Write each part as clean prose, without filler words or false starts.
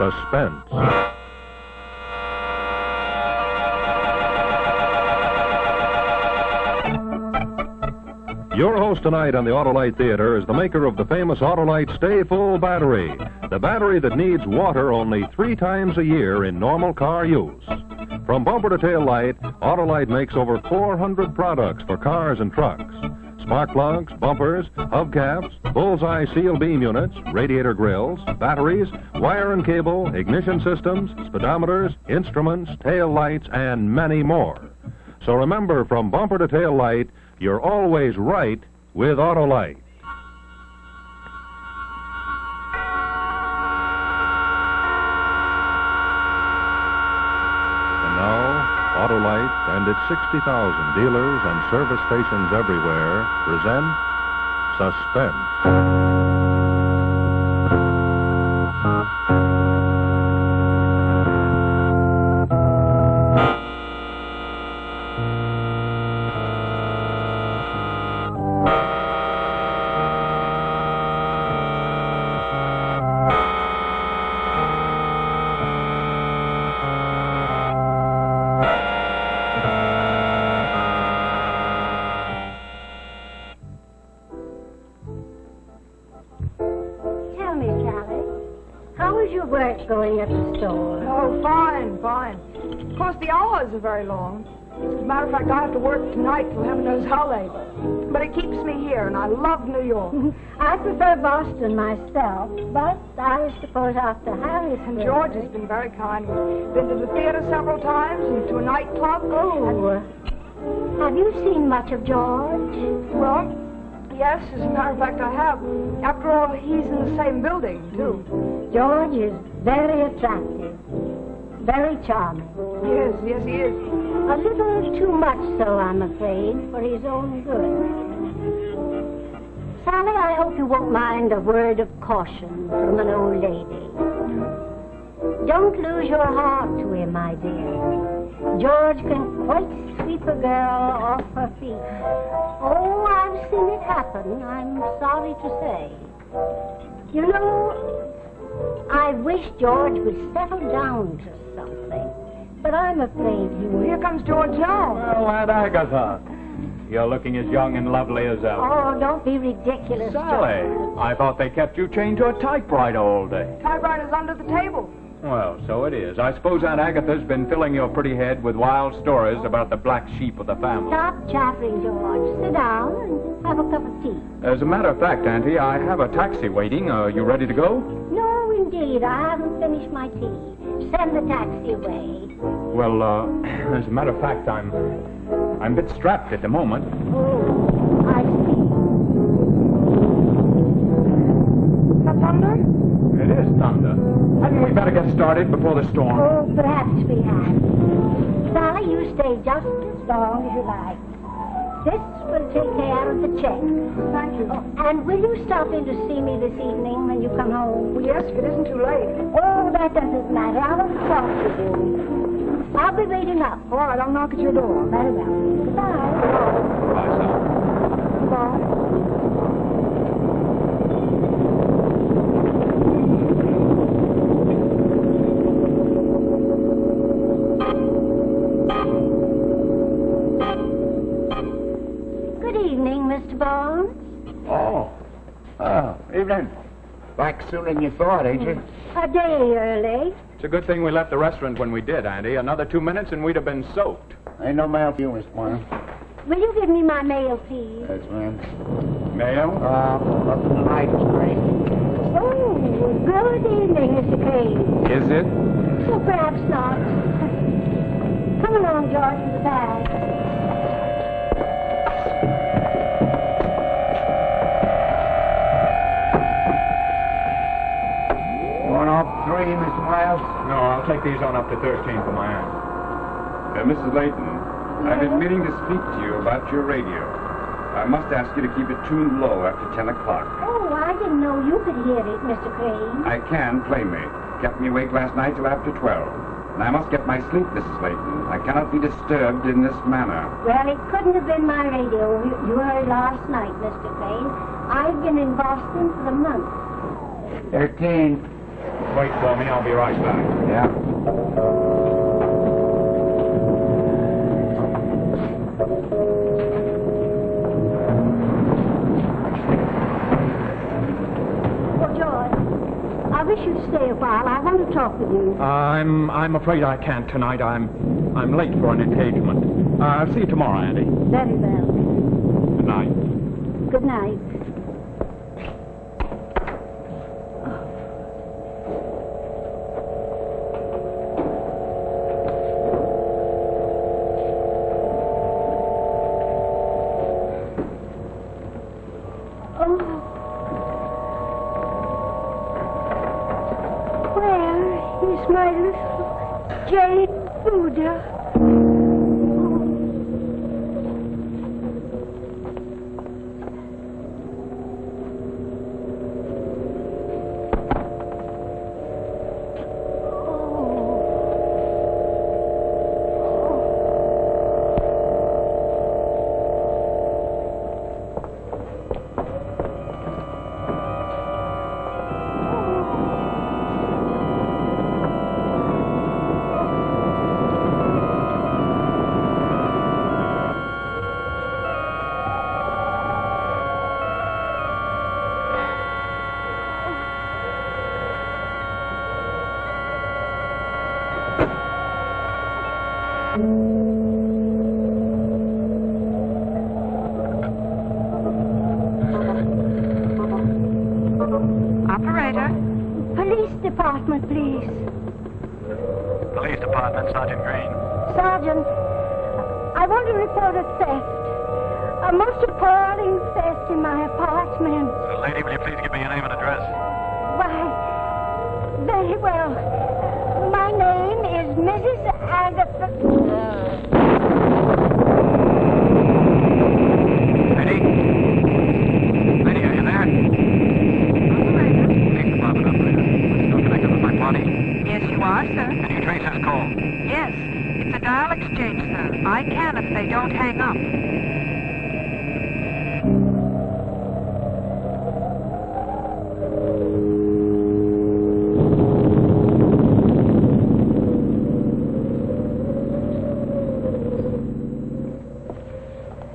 Suspense. Your host tonight on the Autolite Theater is the maker of the famous Autolite Stay Full battery, the battery that needs water only 3 times a year in normal car use. From bumper to tail light, Autolite makes over 400 products for cars and trucks. Spark plugs, bumpers, hubcaps, bullseye seal beam units, radiator grills, batteries, wire and cable, ignition systems, speedometers, instruments, tail lights, and many more. So remember, from bumper to tail light, you're always right with Autolite. And now, Autolite and its 60,000 dealers and service stations everywhere present Suspense. Going at the store. Oh, fine. Of course, the hours are very long. As a matter of fact, I have to work tonight till heaven knows how late. But it keeps me here, and I love New York. I prefer Boston myself, but I suppose after Harry's... And George has been very kind. We've been to the theater several times and to a nightclub. Oh, have you seen much of George? Well, yes, as a matter of fact, I have. After all, he's in the same building, too. George is very attractive, very charming. Yes, he is. A little too much so, I'm afraid, for his own good. Sally, I hope you won't mind a word of caution from an old lady. Don't lose your heart to him, my dear. George can quite sweep a girl off her feet. Oh, I've seen it happen, I'm sorry to say. You know, I wish George would settle down to something, but I'm afraid he will. Here comes George now. Well, Aunt Agatha, you're looking as young and lovely as ever. Oh, don't be ridiculous, Sally, George. I thought they kept you chained to a typewriter all day. Typewriter's under the table. Well, so it is. I suppose Aunt Agatha's been filling your pretty head with wild stories about the black sheep of the family. Stop chattering, George. Sit down and have a cup of tea. As a matter of fact, Auntie, I have a taxi waiting. Are you ready to go? No, indeed. I haven't finished my tea. Send the taxi away. Well, as a matter of fact, I'm a bit strapped at the moment. Oh, I see. Is that thunder? It is thunder. Hadn't we better get started before the storm? Oh, perhaps we had. Sally, you stay just as long as you like. This will take care of the check. Thank you. Oh, and will you stop in to see me this evening when you come home? Well, yes, if it isn't too late. Oh, that doesn't matter. I want to talk to you. I'll be waiting up. All right, I'll knock at your door. Very well. Goodbye. Goodbye, Sally. Goodbye. Mr. Barnes? Oh, evening. Back sooner than you thought, ain't you? A day early. It's a good thing we left the restaurant when we did, Auntie. Another 2 minutes and we'd have been soaked. Ain't no mail for you, Miss Moore. Will you give me my mail, please? Yes, ma'am. Mail? Nothing tonight, Crane. Oh, good evening, Mr. Crane. Is it? Well, perhaps not. Come along, George, to the bag. Three, Mr. Miles? No, I'll take these on up to 13th for my aunt. Mrs. Layton, I've been meaning to speak to you about your radio. I must ask you to keep it tuned low after 10 o'clock. Oh, I didn't know you could hear it, Mr. Crane. I can, plainly. Kept me awake last night till after 12. And I must get my sleep, Mrs. Layton. I cannot be disturbed in this manner. Well, it couldn't have been my radio you heard last night, Mr. Crane. I've been in Boston for a month. 13. Wait for me, I'll be right back. Yeah. Oh, George, I wish you'd stay a while. I want to talk with you. I'm afraid I can't tonight. I'm late for an engagement. I'll see you tomorrow, Andy. Very well. Good night. Good night. My little jade Buddha. Operator? Police department, please. Police department, Sergeant Green. Sergeant, I want to report a theft. A most appalling theft in my apartment. Lady, will you please give me your name and address? Why, very well. My name is Mrs. Agatha. Lady? Lady, are you there? Police department operator. Still connected with my party? Yes, you are, sir. Can you trace his call? Yes. It's a dial exchange, sir. I can if they don't hang up.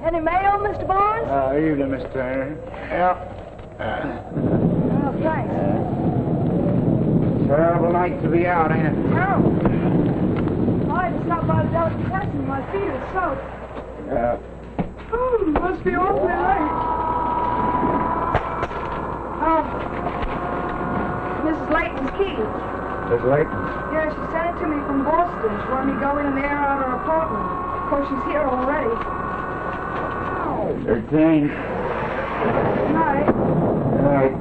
Any mail, Mr. Barnes? Evening, Miss Turner. Yeah. Oh, thanks. Terrible night to be out, ain't it? Terrible. I just stopped by the delicatessen. My feet are soaked. Yeah. Oh, must be awfully late. Oh, Mrs. Layton's key. Miss Layton? Yeah, she sent it to me from Boston. She wanted me to go in and air out her apartment. Of course, she's here already. 13. Good night. All right.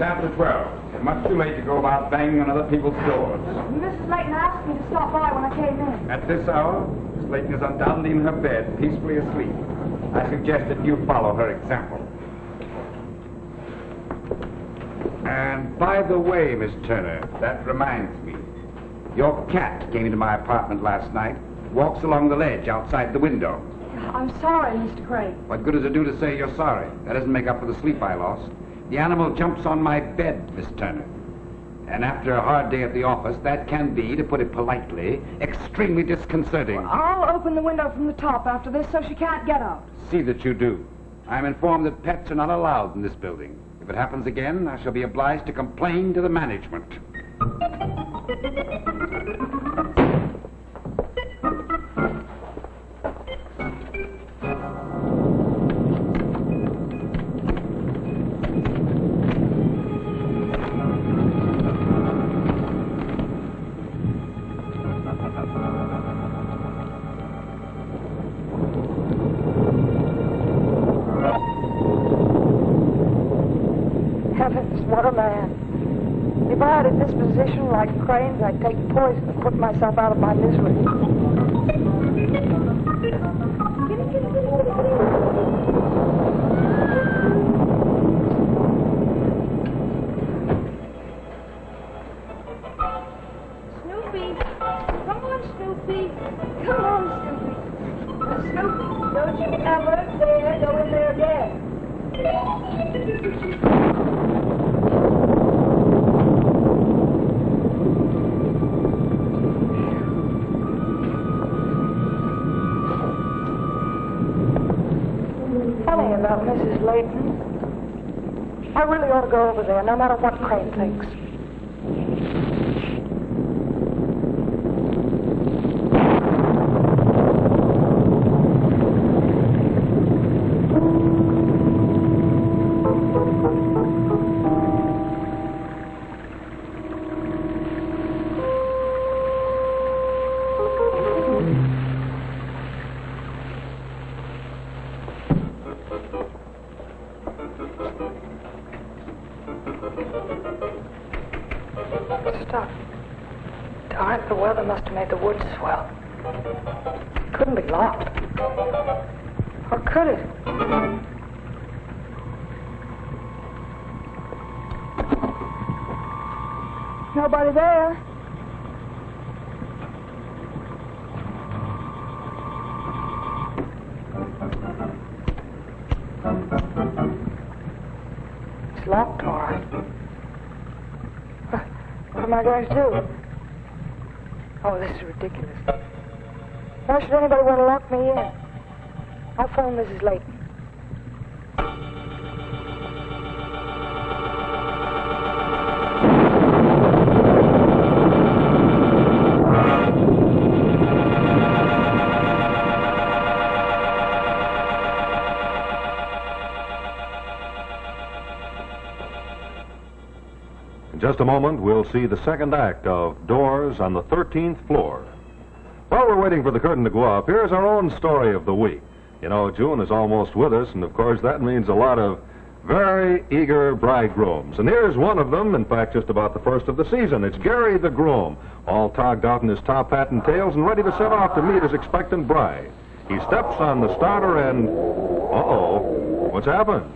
After 12. It's much too late to go about banging on other people's doors. Mrs. Layton asked me to stop by when I came in. At this hour, Miss Layton is undoubtedly in her bed, peacefully asleep. I suggest that you follow her example. And by the way, Miss Turner, that reminds me. Your cat came into my apartment last night, walks along the ledge outside the window. I'm sorry, Mr. Craig. What good does it do to say you're sorry? That doesn't make up for the sleep I lost. The animal jumps on my bed, Miss Turner. And after a hard day at the office, that can be, to put it politely, extremely disconcerting. I'll open the window from the top after this so she can't get out. See that you do. I'm informed that pets are not allowed in this building. If it happens again, I shall be obliged to complain to the management. What a man. If I had a disposition like Crane's, I'd take poison and put myself out of my misery. Snoopy, come on, Snoopy. Come on, Snoopy. Snoopy, don't you ever dare go in there again. Funny about Mrs. Layton. I really ought to go over there, no matter what Crane thinks. Stuff. Darn, the weather must have made the woods swell. It couldn't be locked. Or could it? Nobody there. It's locked, all right. What am I going to do? Oh, this is ridiculous. Why should anybody want to lock me in? I'll phone Mrs. Layton. In just a moment, we'll see the second act of Doors on the 13th Floor. While we're waiting for the curtain to go up, here's our own story of the week. You know, June is almost with us, and of course that means a lot of very eager bridegrooms. And here's one of them, in fact, just about the first of the season. It's Gary the groom, all togged out in his top hat and tails and ready to set off to meet his expectant bride. He steps on the starter and... Uh-oh, what's happened?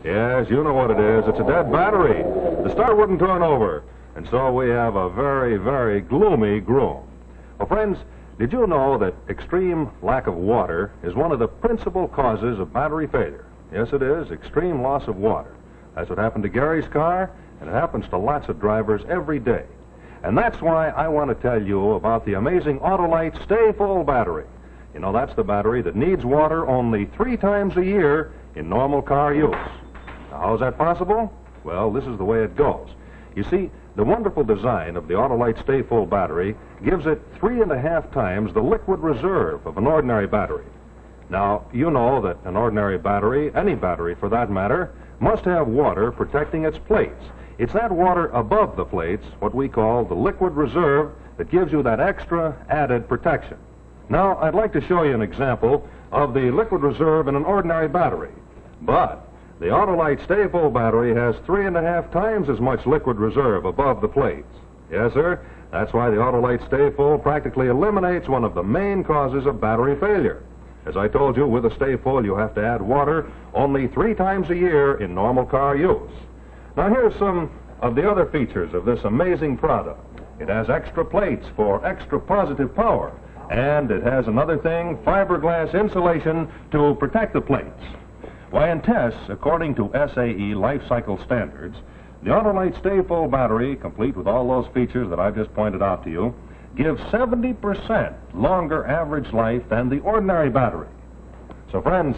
Yes, you know what it is. It's a dead battery. The starter wouldn't turn over. And so we have a very, very gloomy groom. Well, friends, did you know that extreme lack of water is one of the principal causes of battery failure? Yes, it is. Extreme loss of water. That's what happened to Gary's car, and it happens to lots of drivers every day. And that's why I want to tell you about the amazing Autolite Stay Full battery. You know, that's the battery that needs water only 3 times a year in normal car use. Now, how is that possible? Well, this is the way it goes. You see, the wonderful design of the Autolite Stay Full battery gives it 3.5 times the liquid reserve of an ordinary battery. Now, you know that an ordinary battery, any battery for that matter, must have water protecting its plates. It's that water above the plates, what we call the liquid reserve, that gives you that extra added protection. Now, I'd like to show you an example of the liquid reserve in an ordinary battery. But the Autolite Stay Full battery has 3.5 times as much liquid reserve above the plates. Yes, sir. That's why the Autolite Stay Full practically eliminates one of the main causes of battery failure. As I told you, with a Stay Full, you have to add water only 3 times a year in normal car use. Now, here's some of the other features of this amazing product. It has extra plates for extra positive power, and it has another thing, fiberglass insulation to protect the plates. Why, in tests, according to SAE life cycle standards, the Autolite Stay Full battery, complete with all those features that I've just pointed out to you, gives 70% longer average life than the ordinary battery. So, friends,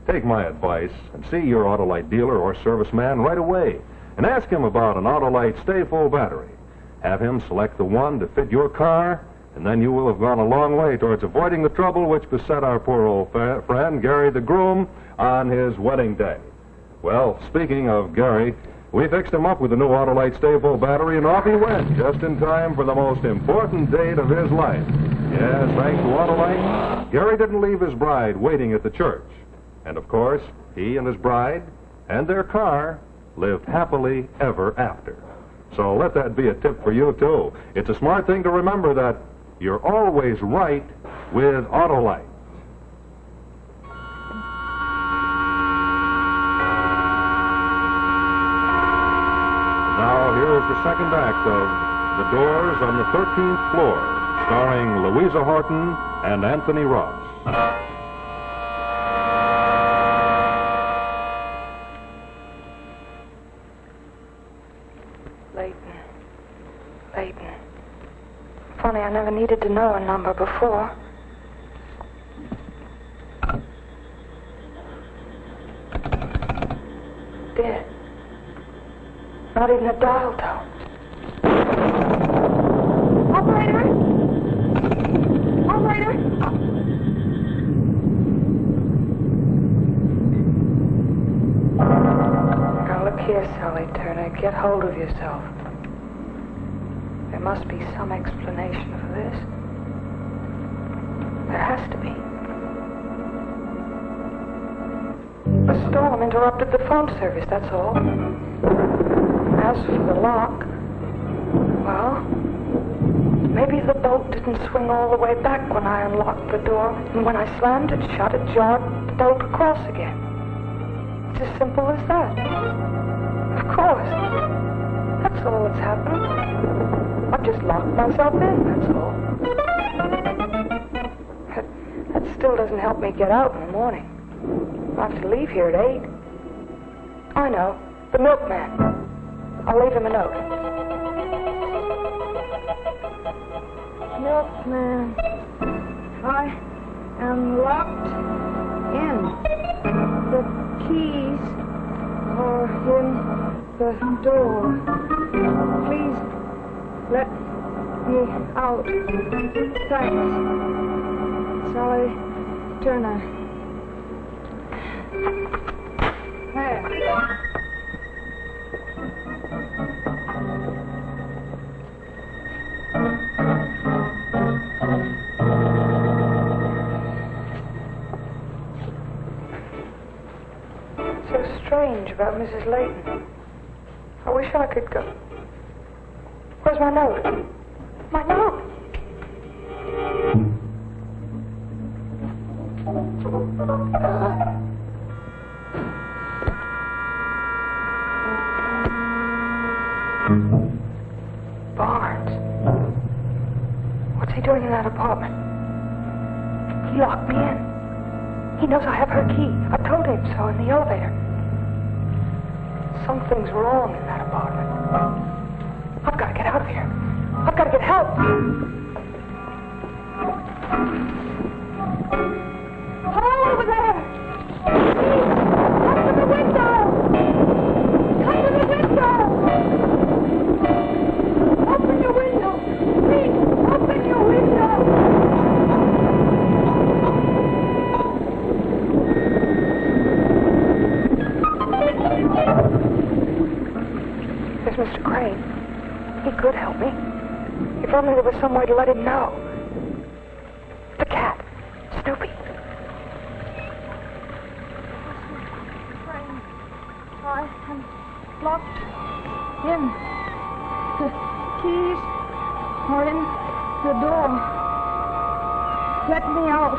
take my advice and see your Autolite dealer or serviceman right away and ask him about an Autolite Stay Full battery. Have him select the one to fit your car, and then you will have gone a long way towards avoiding the trouble which beset our poor old friend, Gary the groom, on his wedding day. Well, speaking of Gary, we fixed him up with the new Autolite Stay Full battery, and off he went, just in time for the most important date of his life. Yes, thanks to Autolite, Gary didn't leave his bride waiting at the church. And of course, he and his bride and their car lived happily ever after. So let that be a tip for you, too. It's a smart thing to remember that you're always right with Autolite. Now, here's the second act of The Doors on the 13th Floor, starring Louisa Horton and Anthony Ross. Leighton. Funny, I never needed to know a number before. Dead. Not even a dial tone. Operator! Operator! Now look here, Sally Turner. Get hold of yourself. There must be some explanation for this. There has to be. A storm interrupted the phone service, that's all. As for the lock, well, maybe the bolt didn't swing all the way back when I unlocked the door, and when I slammed it shut, it jarred the bolt across again. It's as simple as that. Of course. That's all that's happened. I've just locked myself in, that's all. That still doesn't help me get out in the morning. I have to leave here at 8. I know. The milkman. I'll leave him a note. Milkman, I am locked in. The keys are in the door. Please let me out. Thanks. Sally Turner. There. So strange about Mrs. Leighton. I wish I could go. Where's my note? My note! Barnes. What's he doing in that apartment? He locked me in. He knows I have her key. I told him so in the elevator. Something's wrong in that apartment. I've got to get out of here. I've got to get help. Hello over there! Please, come to the window! Come to the window! Open your window! Please, open your window! There's Mr. Crane. He could help me. If only there was some way to let him know. The cat. Snoopy. I am locked in. The keys are in the door. Let me out.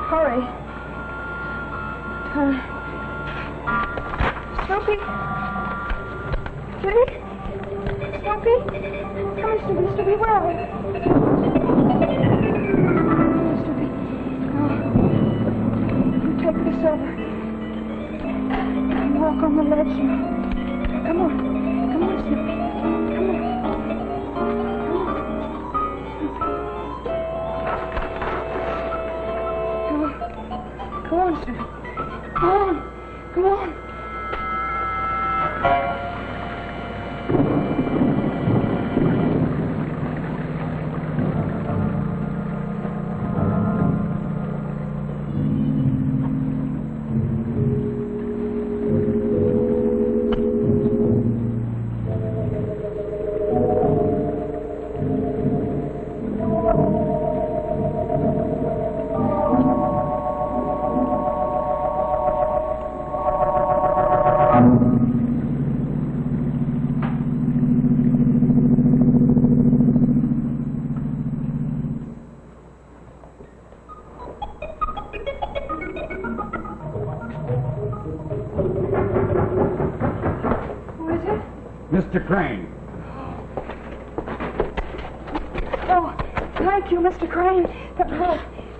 Hurry. Snoopy. Kitty? Snoopy? Come here, Snoopy. Snoopy, where are you? Snoopy. Oh. You take this over. Walk on the ledge. Come on. Come on, Snoopy. Come on. Come on, Snoopy. Come on. Come on. Mr. Crane. Oh, thank you, Mr. Crane.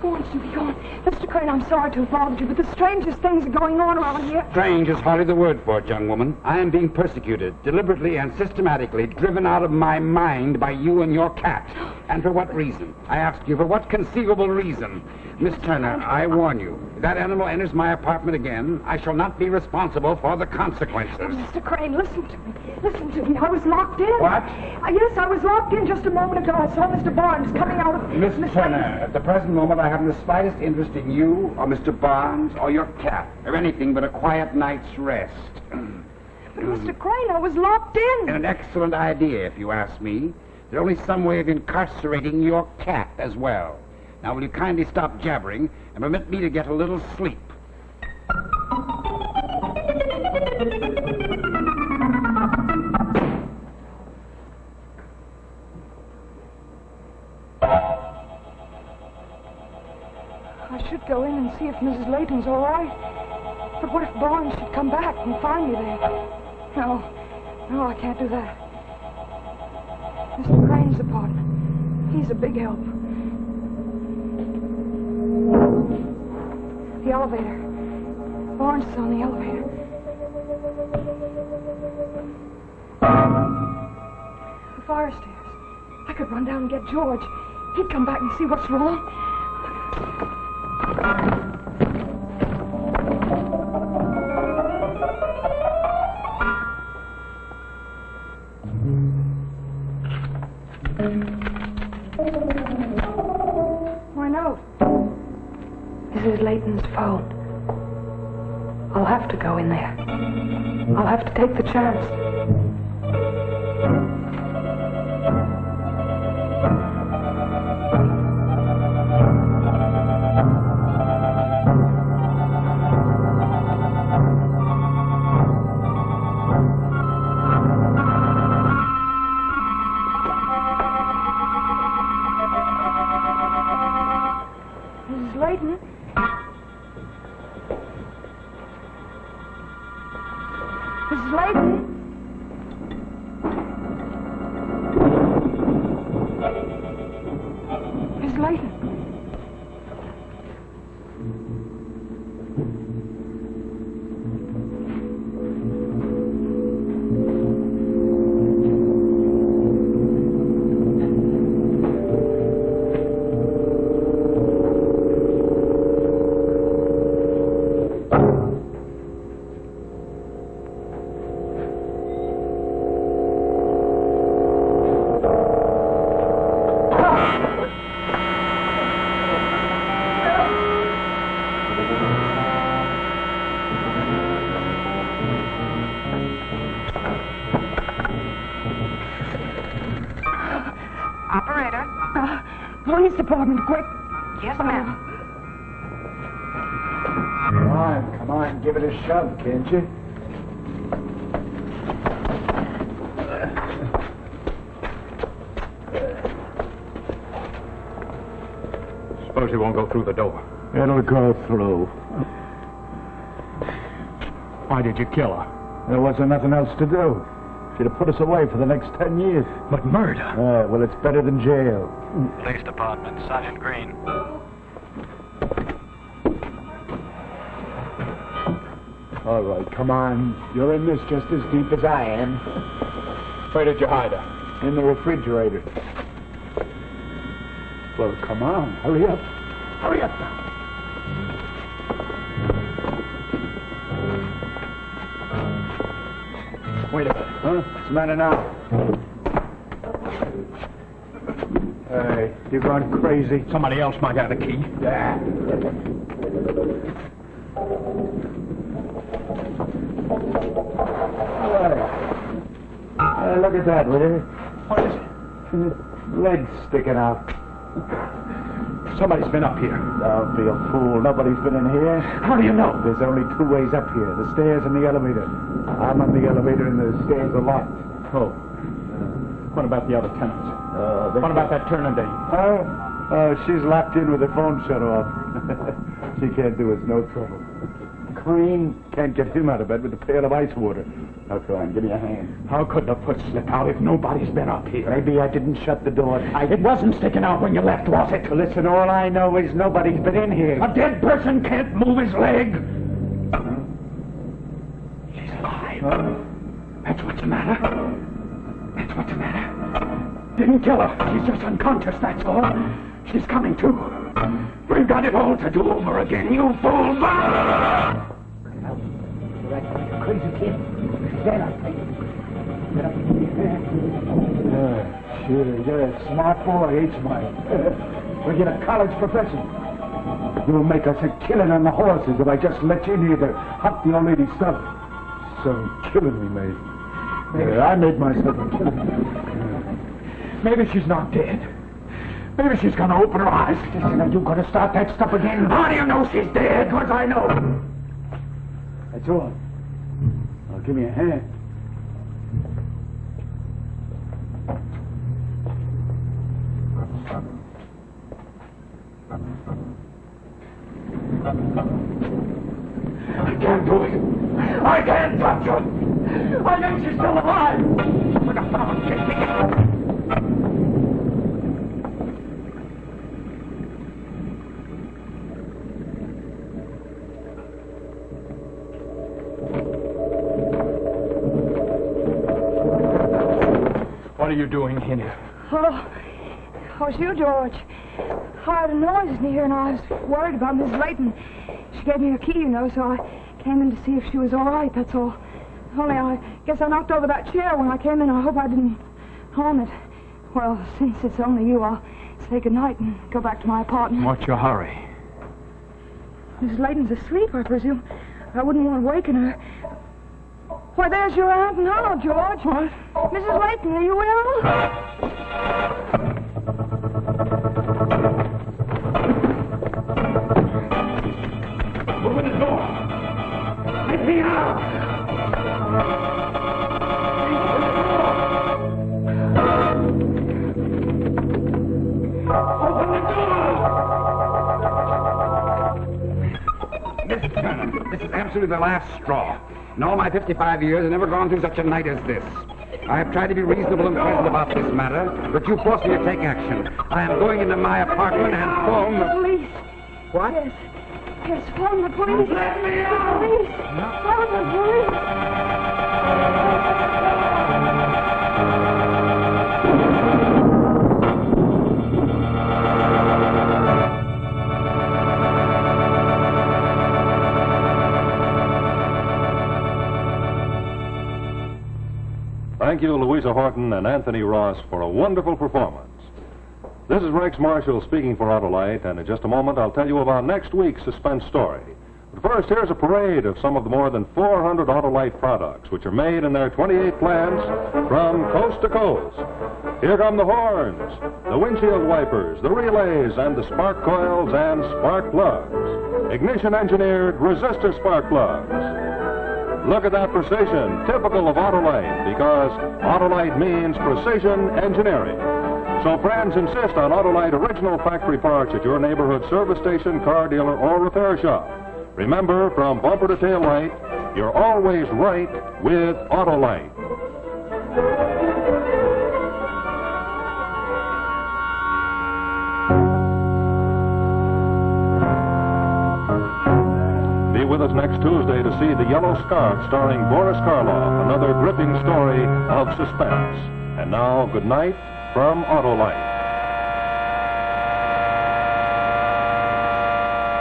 Go on, Snoopy, go on. Mr. Crane, I'm sorry to have bothered you, but the strangest things are going on around here. Strange is hardly the word for it, young woman. I am being persecuted, deliberately and systematically, driven out of my mind by you and your cat. And for what reason? I ask you, for what conceivable reason? Miss Turner, I warn you, if that animal enters my apartment again, I shall not be responsible for the consequences. Oh, Mr. Crane, listen to me. Listen to me. I was locked in. What? Yes, I was locked in just a moment ago. I saw Mr. Barnes coming out of... Miss Turner, at the present moment, I haven't the slightest interest in you or Mr. Barnes or your cat or anything but a quiet night's rest. But Mr. Crane, I was locked in. An excellent idea, if you ask me. There's only some way of incarcerating your cat as well. Now, will you kindly stop jabbering and permit me to get a little sleep? I should go in and see if Mrs. Layton's all right. But what if Barnes should come back and find me there? No, I can't do that. Mr. Crane's apartment. He's a big help. The elevator. Barnes is on the elevator. The fire stairs. I could run down and get George. He'd come back and see what's wrong. My note. Mrs. Layton's phone. I'll have to go in there. I'll have to take the chance. Mrs. Layton? Mrs. Layton? Mrs. Layton? Operator. Police department, quick. Yes, ma'am. Come on, give it a shove, can't you? Suppose he won't go through the door. It'll go through. Why did you kill her? There wasn't nothing else to do. She'd have put us away for the next 10 years. But murder? Well, it's better than jail. Police Department, Sergeant Green. All right, come on. You're in this just as deep as I am. Where did you hide her? In the refrigerator. Well, come on. Hurry up. Hurry up now. Wait a minute. Huh? What's the matter now? Hey, you're going crazy. Somebody else might have the key. Yeah. Look at that, will you? What is it? Legs sticking out. Somebody's been up here. Don't be a fool. Nobody's been in here. How do you know? There's only two ways up here, the stairs and the elevator. I'm on the elevator and the stairs are locked. Oh. What about the other tenants? What about that Turner dame? She's locked in with her phone shut off. She can't do us no trouble. Come screen. Can't get him out of bed with a pail of ice water. Now, come on, give me a hand. How could the foot slip out if nobody's been up here? Maybe I didn't shut the door tight. It wasn't sticking out when you left, was it? Well, listen, all I know is nobody's been in here. A dead person can't move his leg. She's alive. That's what's the matter. That's what's the matter. Didn't kill her. She's just unconscious, that's all. She's coming to. We've got it all to do over again, you fool! You're acting like a crazy kid. Stand up, please. Get up and give me a hand. Sure, you're a smart boy, ain't you, Mike? We'll get a college professor. You'll make us a killing on the horses if I just let you in here to hunt the old lady's stuff. Some killing we made. Yeah, I made myself a killing. Maybe she's not dead. Maybe she's gonna open her eyes. Listen, are you gonna start that stuff again? How do you know she's dead? Because I know. That's all. Now give me a hand. I can't do it. I can't touch her. I think she's still alive. Look at that. What are you doing here? Oh, it's you, George. I heard a noise in here, and I was worried about Miss Layton. She gave me her key, you know, so I came in to see if she was all right, that's all. Only I guess I knocked over that chair when I came in. I hope I didn't harm it. Well, since it's only you, I'll say goodnight and go back to my apartment. What's your hurry? Mrs. Layton's asleep, I presume. I wouldn't want to waken her. Why, there's your Aunt now, George. What? Mrs. Layton, are you ill? Open the door. Let me out. Open the door. Mr. Turner, this is absolutely the last straw. In all my 55 years, I've never gone through such a night as this. I have tried to be reasonable and pleasant about this matter, but you forced me to take action. I am going into my apartment and phone the Police. What? Yes. Yes, phone the police. Let me out. The police. Phone the police. Thank you, Louisa Horton and Anthony Ross, for a wonderful performance. This is Rex Marshall speaking for Autolite, and in just a moment I'll tell you about next week's suspense story. But first, here's a parade of some of the more than 400 Autolite products, which are made in their 28 plants from coast to coast. Here come the horns, the windshield wipers, the relays, and the spark coils and spark plugs. Ignition-engineered resistor spark plugs. Look at that precision, typical of Autolite, because Autolite means precision engineering. So friends, insist on Autolite original factory parts at your neighborhood service station, car dealer, or repair shop. Remember, from bumper to tail light, you're always right with Autolite. Be with us next Tuesday to see The Yellow Scarf starring Boris Karloff, another gripping story of suspense. And now, good night from Autolite.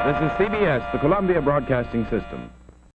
This is CBS, the Columbia Broadcasting System.